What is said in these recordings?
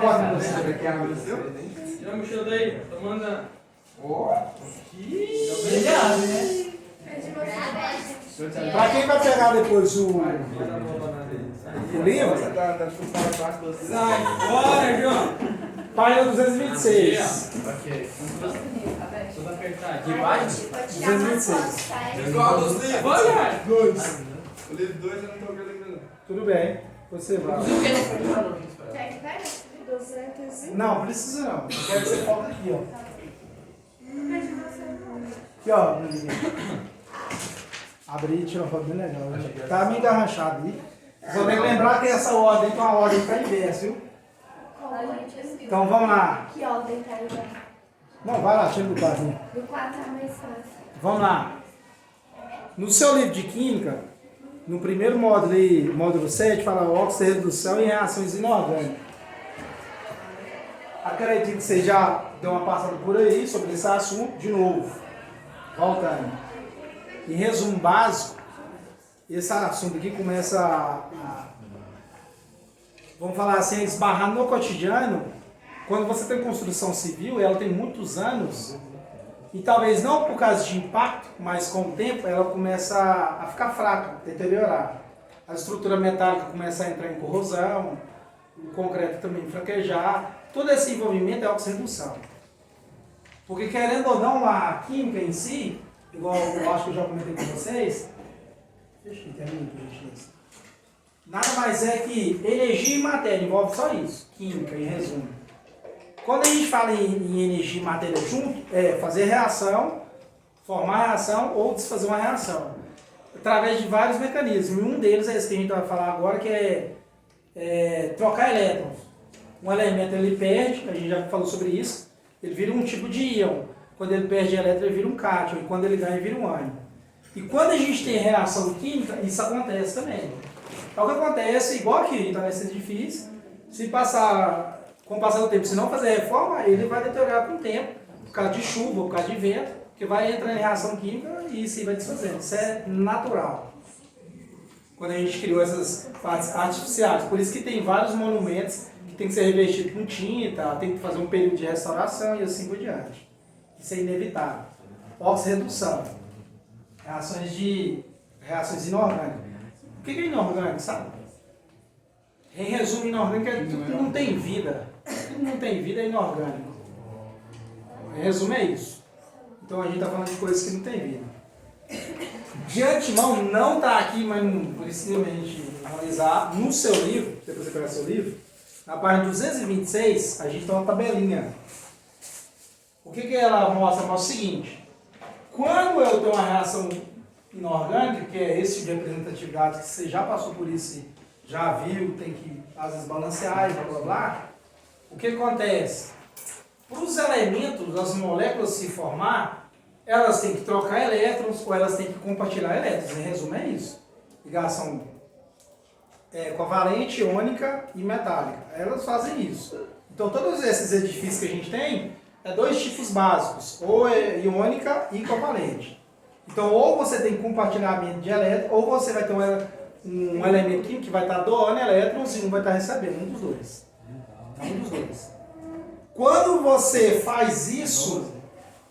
bota no você aqui, amigo. Tira a mochila daí, tô mandando. Obrigado, né? Pra quem vai pegar depois o livro, Sai, bora, João. página 226. Ok. Tudo apertado. De baixo? 226. Qual dos livros? Bora! Dois. O livro 2 eu não tô vendo ainda. Tudo bem. Você vai. Quer que pega? 200 Não, precisa não. Eu quero que você foque aqui, ó. Aqui, ó. Abrir e tirar uma foto bem legal. Tá meio engarrachado aí. Só tem que lembrar que essa ordem com a ordem tá inversa, viu? Então vamos lá. Que ordem tá aí? Não, vai lá, tira do quadrinho. Do 4 é mais fácil. Vamos lá. No seu livro de Química, no primeiro módulo aí, módulo 7, fala óxido, redução e reações inorgânicas. Acredito que você já deu uma passada por aí sobre esse assunto, de novo. Voltando. Em resumo básico, esse assunto aqui começa vamos falar assim, a esbarrar no cotidiano. Quando você tem construção civil, ela tem muitos anos, e talvez não por causa de impacto, mas com o tempo ela começa a ficar fraca, deteriorar. A estrutura metálica começa a entrar em corrosão, o concreto também fraquejar. Todo esse envolvimento é oxirredução. Porque querendo ou não, a química em si, igual eu acho que eu já comentei com vocês, nada mais é que energia e matéria, envolve só isso, química em resumo. Quando a gente fala em energia e matéria junto, é fazer reação, formar reação ou desfazer uma reação. Através de vários mecanismos. E um deles é esse que a gente vai falar agora, que é trocar elétrons. Um elemento ele perde, a gente já falou sobre isso, ele vira um tipo de íon. Quando ele perde elétron, ele vira um cátion. E quando ele ganha, ele vira um ânion. E quando a gente tem reação química, isso acontece também. Então o que acontece, igual aqui, então nesse edifício, com o passar do tempo, se não fazer reforma, ele vai deteriorar com o tempo, por causa de chuva, por causa de vento, que vai entrar em reação química e isso vai desfazendo. Isso é natural. Quando a gente criou essas partes artificiais. Por isso que tem vários monumentos que tem que ser revestido com tinta, tem que fazer um período de restauração e assim por diante. Isso é inevitável. Oxirredução. Reações inorgânicas. O que é inorgânico, sabe? Em resumo, inorgânico é tudo que não tem vida. Tudo que não tem vida é inorgânico. Em resumo é isso. Então a gente está falando de coisas que não tem vida. De antemão, não está aqui, mas precisamente analisar no seu livro, depois você pegar seu livro, na página 226, a gente tem uma tabelinha. O que ela mostra? Mostra o seguinte: quando eu tenho uma reação inorgânica, que é esse tipo de representatividade, que você já passou por isso, já viu, tem que às vezes balancear e blá blá blá, o que acontece? Para os elementos, as moléculas se formar, elas têm que trocar elétrons ou elas têm que compartilhar elétrons. Em resumo é isso. Ligação covalente, iônica e metálica. Elas fazem isso. Então todos esses edifícios que a gente tem, dois tipos básicos, ou é iônica e covalente. Então ou você tem compartilhamento de elétrons, ou você vai ter um elemento químico que vai estar doando elétrons e um vai estar recebendo, um dos dois. Um dos dois. Quando você faz isso,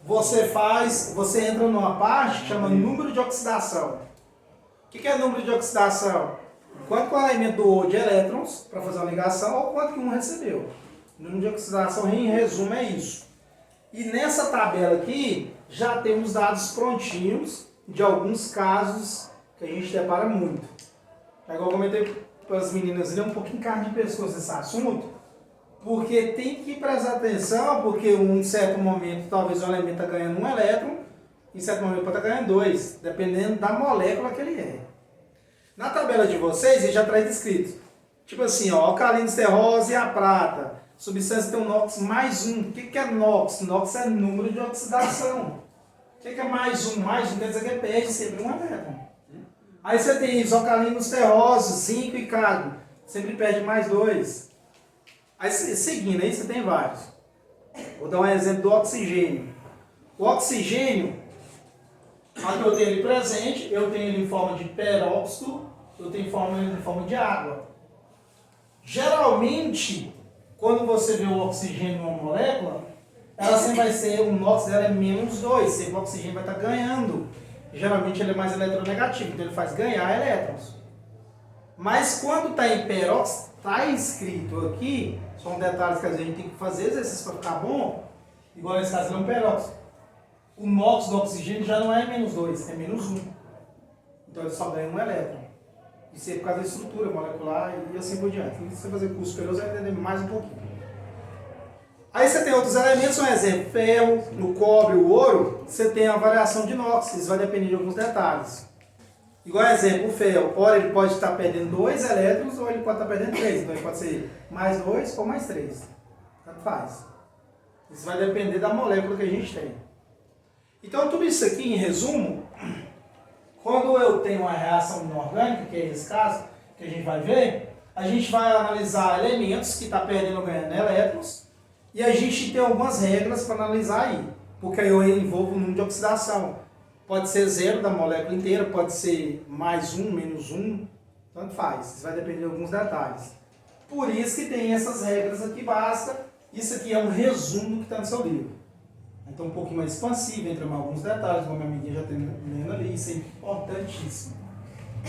você entra numa parte que chama número de oxidação. O que é número de oxidação? Quanto que o elemento doou de elétrons para fazer uma ligação ou quanto que um recebeu. O número de oxidação, em resumo, é isso. E nessa tabela aqui, já temos dados prontinhos de alguns casos que a gente depara muito. É igual eu comentei para as meninas, um pouquinho carne de pescoço nesse assunto, porque tem que prestar atenção, porque em um certo momento talvez o elemento está ganhando um elétron, em certo momento pode estar ganhando dois, dependendo da molécula que ele é. Na tabela de vocês, ele já traz descrito, tipo assim, ó, alcalinos terrosa e a prata, substância tem um NOx mais um. O que é NOx? NOx é número de oxidação. O que é mais um? Mais um quer dizer que perde sempre um elétron. Aí você tem isocalinos terrosos, zinco e cadmio, sempre perde mais dois. Aí seguindo, aí você tem vários. Vou dar um exemplo do oxigênio. O oxigênio, aqui eu tenho ele presente, eu tenho ele em forma de peróxido, eu tenho ele em forma de água. Geralmente, quando você vê o oxigênio numa molécula, ela sempre vai ser, o NOx dela é -2, sempre o oxigênio vai estar ganhando. Geralmente ele é mais eletronegativo, então ele faz ganhar elétrons. Mas quando está em peróxido, está escrito aqui, são detalhes que a gente tem que fazer exercício para ficar bom, igual nesse caso ele é um peróxido. O NOx do oxigênio já não é -2, é -1. Então ele só ganha um elétron. Isso é por causa da estrutura molecular e assim por diante. Se você fazer curso superior, você vai entender mais um pouquinho. Aí você tem outros elementos, um exemplo, ferro, no cobre, o ouro, você tem a variação de NOx, isso vai depender de alguns detalhes. Igual exemplo, o ferro, ora ele pode estar perdendo 2 elétrons ou ele pode estar perdendo 3, então ele pode ser +2 ou +3, tanto faz. Isso vai depender da molécula que a gente tem. Então tudo isso aqui, em resumo, quando eu tenho uma reação inorgânica, que é esse caso, que a gente vai ver, a gente vai analisar elementos que estão perdendo ou ganhando elétrons, e a gente tem algumas regras para analisar aí, porque aí eu envolvo o número de oxidação. Pode ser 0 da molécula inteira, pode ser +1, -1, tanto faz, isso vai depender de alguns detalhes. Por isso que tem essas regras aqui básicas, isso aqui é um resumo do que está no seu livro. Então um pouquinho mais expansivo, entra mais alguns detalhes, como a minha amiguinha já está lendo ali, isso é importantíssimo.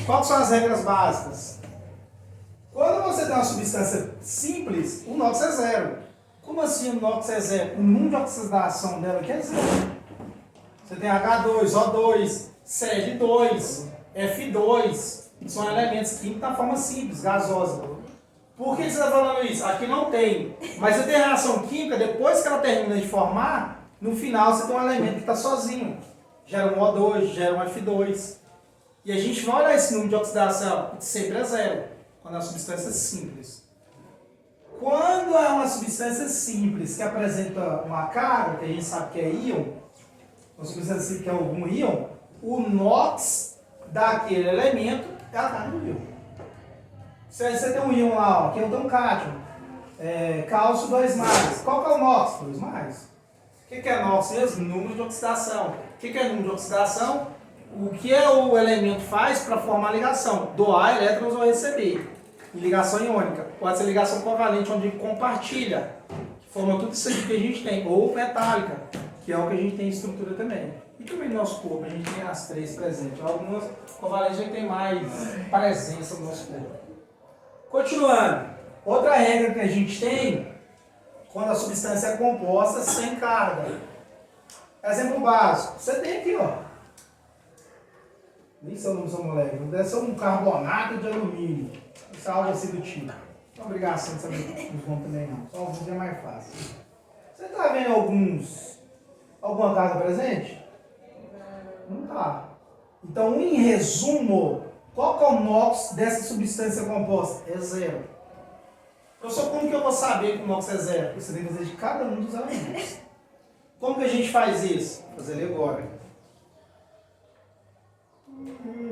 Quais são as regras básicas? Quando você tem uma substância simples, o NOx é 0. Como assim o NOx é 0? O número de oxidação dela aqui é 0. Você tem H2, O2, Cl2, F2, são elementos químicos da forma simples, gasosa. Por que você está falando isso? Aqui não tem. Mas você tem reação química, depois que ela termina de formar, no final você tem um elemento que está sozinho. Gera um O2, gera um F2. E a gente vai olhar esse número de oxidação, sempre é 0, quando é uma substância simples. Quando é uma substância simples que apresenta uma carga, que a gente sabe que é íon, uma substância simples que é algum íon, o NOx daquele elemento é a carga do íon. Se você tem um íon lá, ó, aqui eu tenho um cátion, cálcio 2+. Qual que é o NOx? 2+. O que é NOx mesmo? Número de oxidação. O que é número de oxidação? O que o elemento faz para formar ligação? Doar elétrons ou receber. E ligação iônica. Pode ser ligação covalente, onde compartilha, que forma tudo isso aqui que a gente tem. Ou metálica, que é o que a gente tem em estrutura também. E também no nosso corpo, a gente tem as 3 presentes. Algumas covalentes a gente tem mais presença no nosso corpo. Continuando. Outra regra que a gente tem, quando a substância é composta sem carga. Exemplo básico. Você tem aqui, ó. Nem sei o nome da sua molécula. Deve ser um carbonato de alumínio. Isso é algo assim do tipo. Não é obrigação de saber os nomes também não. Só alguns é mais fácil. Você está vendo alguma carga presente? Não está. Então, em resumo, qual que é o NOx dessa substância composta? É 0. Professor, como que eu vou saber que o NOx é 0? Você tem que fazer de cada um dos elementos. Como que a gente faz isso? Vou fazer ele agora.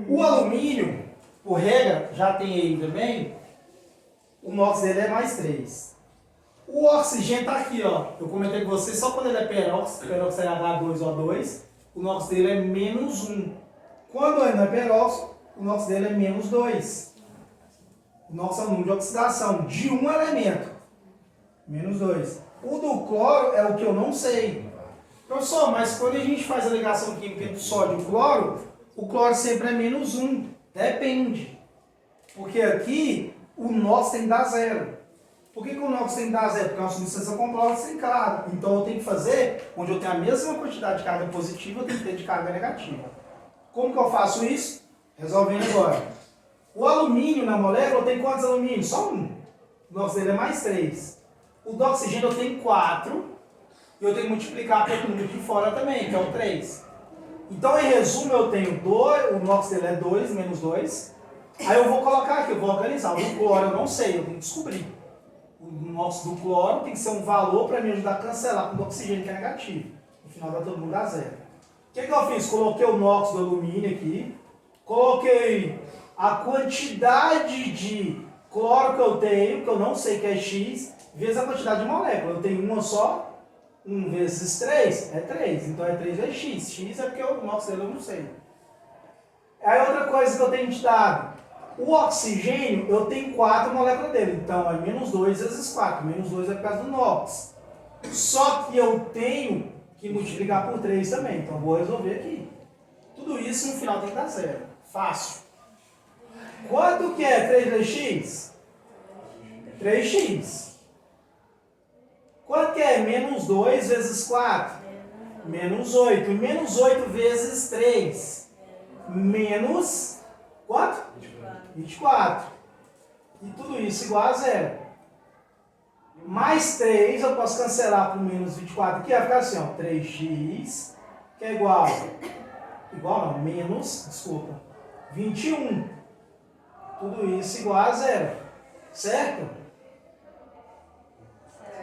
O alumínio, por regra, já tem aí também, o NOx dele é +3. O oxigênio está aqui, ó. Eu comentei com vocês, só quando ele é peróxido é H2O2, o NOx dele é -1. Quando ele não é peróxido, o NOx dele é -2. O NOx é o número de oxidação de um elemento. -2. O do cloro é o que eu não sei. Professor, mas quando a gente faz a ligação química entre o sódio e o cloro sempre é -1. Depende. Porque aqui o NOx tem que dar 0. Por que o NOx tem que dar 0? Porque é uma substância composta sem carga. Então eu tenho que fazer, onde eu tenho a mesma quantidade de carga positiva, eu tenho que ter de carga negativa. Como que eu faço isso? Resolvendo agora. O alumínio na molécula tem quantos alumínios? Só um. O NOx dele é +3. O do oxigênio eu tenho 4. E eu tenho que multiplicar pelo número de fora também, que é o 3. Então, em resumo, eu tenho 2, o NOx dele é 2, -2. Aí eu vou colocar aqui, eu vou organizar. O do cloro eu não sei, eu tenho que descobrir. O NOx do cloro tem que ser um valor para me ajudar a cancelar com o do oxigênio, que é negativo. No final dá todo mundo a 0. O que eu fiz? Coloquei o NOx do alumínio aqui. Coloquei a quantidade de cloro que eu tenho, que eu não sei que é X, vezes a quantidade de molécula. Eu tenho uma só. 1 vezes 3 é 3, então é 3 vezes X. X é porque o NOx dele eu não sei. Aí outra coisa que eu tenho te dado, O oxigênio, eu tenho 4 moléculas dele, então é menos 2 vezes 4. Menos 2 é por causa do NOx. Só que eu tenho que multiplicar por 3 também, então eu vou resolver aqui. Tudo isso no final tem que dar zero. Fácil. Quanto que é 3 vezes x? 3x. Quanto que é menos 2 vezes 4? Menos 8. Menos 8 vezes 3. Menos quanto? 24. E tudo isso igual a zero. Mais 3 eu posso cancelar por menos 24 aqui. Vai ficar assim, ó. 3x que é igual não, menos, desculpa, 21. Tudo isso igual a zero. Certo?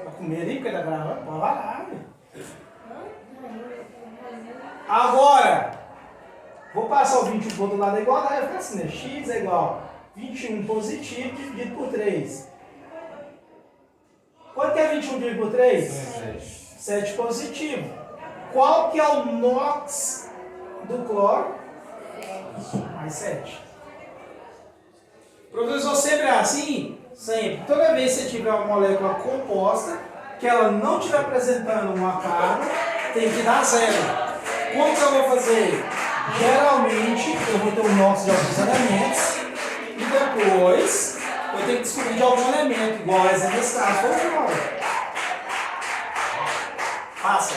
Tá com medo aí porque tá gravando? Pode lá, velho. Agora, vou passar o 21 para o outro lado da igualdade, vai ficar assim, né? X é igual a 21 positivo dividido por 3. Quanto que é 21 dividido por 3? 7 positivo. Qual que é o NOx do cloro? Mais 7. Professor, sempre é assim? Sempre. Toda vez que você tiver uma molécula composta, que ela não estiver apresentando uma carga, tem que dar zero. Como que eu vou fazer? Geralmente, eu vou ter o NOx de alguns elementos e depois eu tenho que descobrir de algum elemento, igual a exemplo desse caso. Vamos embora. Passa.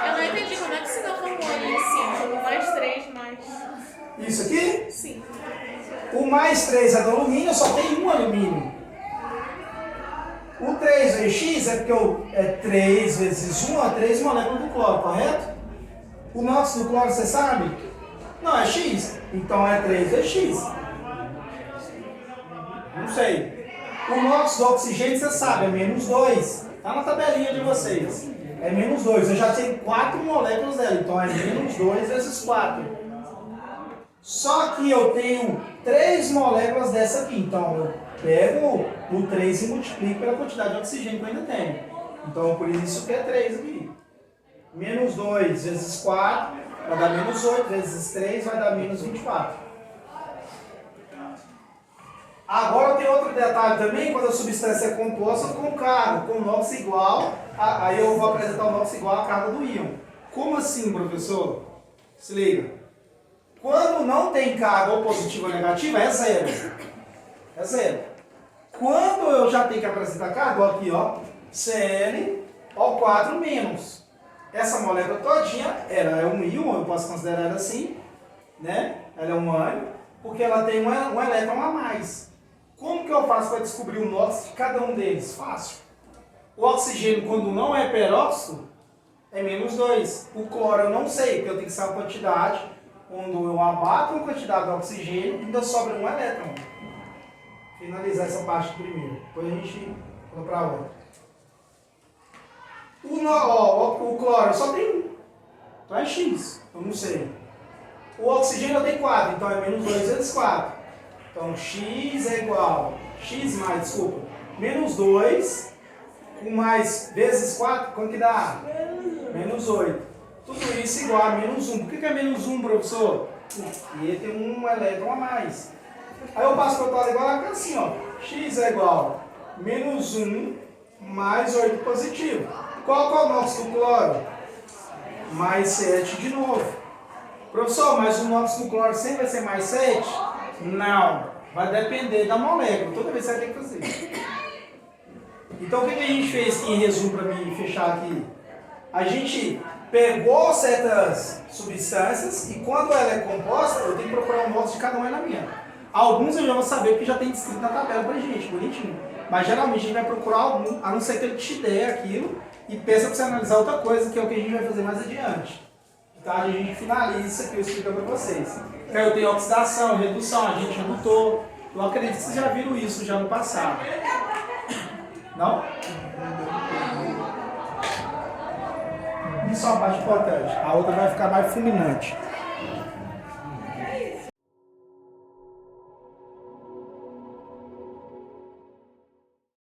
Eu não entendi como é que você não formou ali em cima. Mais 3, mais... Isso aqui? Sim. O mais 3 é do alumínio, eu só tenho um alumínio. O 3 vezes x é porque é 3 vezes 1 é 3 moléculas do cloro, correto? O NOx do cloro, você sabe? Não, é x. Então é 3 vezes x. Não sei. O NOx do oxigênio, você sabe, é menos 2. Está na tabelinha de vocês. É menos 2. Eu já tenho 4 moléculas dela, então é menos 2 vezes 4. Só que eu tenho 3 moléculas dessa aqui, então eu pego o 3 e multiplico pela quantidade de oxigênio que eu ainda tenho. Então por isso que é 3 aqui. Menos 2 vezes 4 vai dar menos 8, vezes 3 vai dar menos 24. Agora tem outro detalhe também, quando a substância é composta com carga, com NOx igual, aí eu vou apresentar o NOx igual à carga do íon. Como assim, professor? Se liga. Quando não tem carga ou positiva ou negativa, é zero. É zero. Quando eu já tenho que apresentar carga, aqui ó, Cl-O4 menos. Essa molécula todinha, ela é um íon, eu posso considerar ela assim, né? Ela é um ânion, porque ela tem um elétron a mais. Como que eu faço para descobrir o NOx de cada um deles? Fácil. O oxigênio, quando não é peróxido, é menos 2. O cloro eu não sei, porque eu tenho que saber a quantidade. Quando eu abato uma quantidade de oxigênio, ainda sobra um elétron. Finalizar essa parte primeiro. Depois a gente vai para outra. O cloro só tem um. Então é X. Eu não sei. O oxigênio eu tenho 4. Então é menos 2 vezes 4. Então X é igual. X mais, desculpa. Menos 2. Com mais vezes 4. Quanto que dá? Menos 8. Tudo isso igual a menos 1. Por que é menos 1, professor? Porque tem um elétron a mais. Aí eu passo para o outro lado igual a assim, ó. X é igual a menos 1 mais 8 positivo. Qual que é o NOx do cloro? Mais 7 de novo. Professor, mas o NOx do cloro sempre vai ser mais 7? Não. Vai depender da molécula. Toda vez você vai ter que fazer. Então o que a gente fez aqui em resumo para mim fechar aqui? A gente pegou certas substâncias e quando ela é composta, eu tenho que procurar o NOx de cada uma na minha. Alguns eu já vou saber porque já tem descrito na tabela pra gente, bonitinho. Mas geralmente a gente vai procurar algum, a não ser que ele te dê aquilo e peça para você analisar outra coisa, que é o que a gente vai fazer mais adiante. Tá? A gente finaliza isso aqui, eu explico para vocês. Então eu tenho oxidação, redução, a gente já lutou. Eu acredito que vocês já viram isso já no passado. Não? Isso é uma parte importante. A outra vai ficar mais fulminante.